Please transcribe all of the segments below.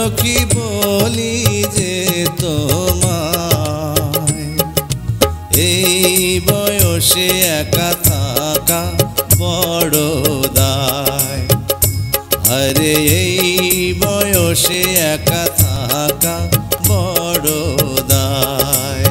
সখী বলি যে তোমায়, এই বয়সে একা থাকা বড় দায়। আরে এই বয়সে একা থাকা বড় দায়।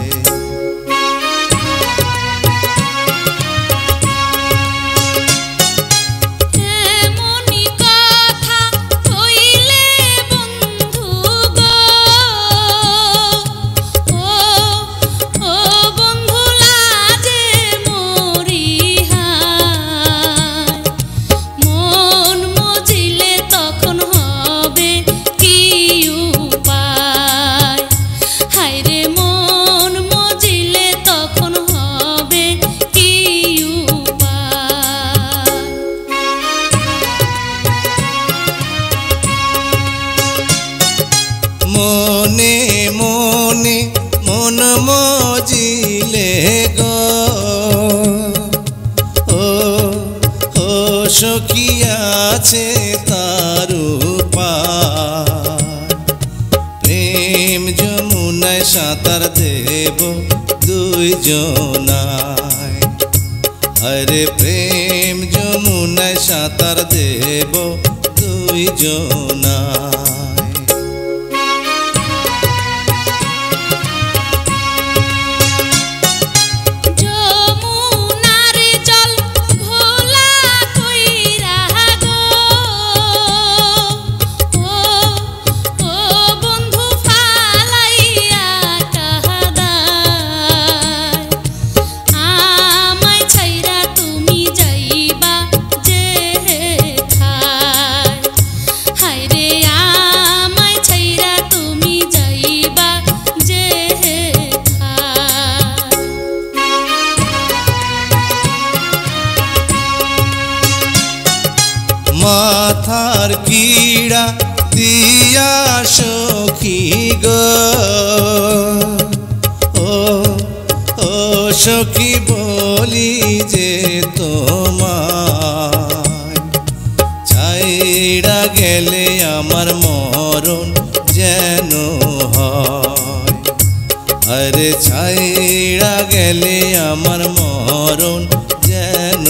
মনে মনে মন মজিলে গো, ও সখী আছে তার উপায়। প্রেম যমুনায় সাঁতার দেব দুইজনায়। আরে প্রেম যমুনায় সাঁতার দেব দুইজনায়। মাথার কিড়া দিয়া সখী গো, ও সখী বলি যে তোমায়, ছাইড়া গেলে আমার মরণ যেন হয়। আরে ছাইড়া গেলে আমার মরণ যেন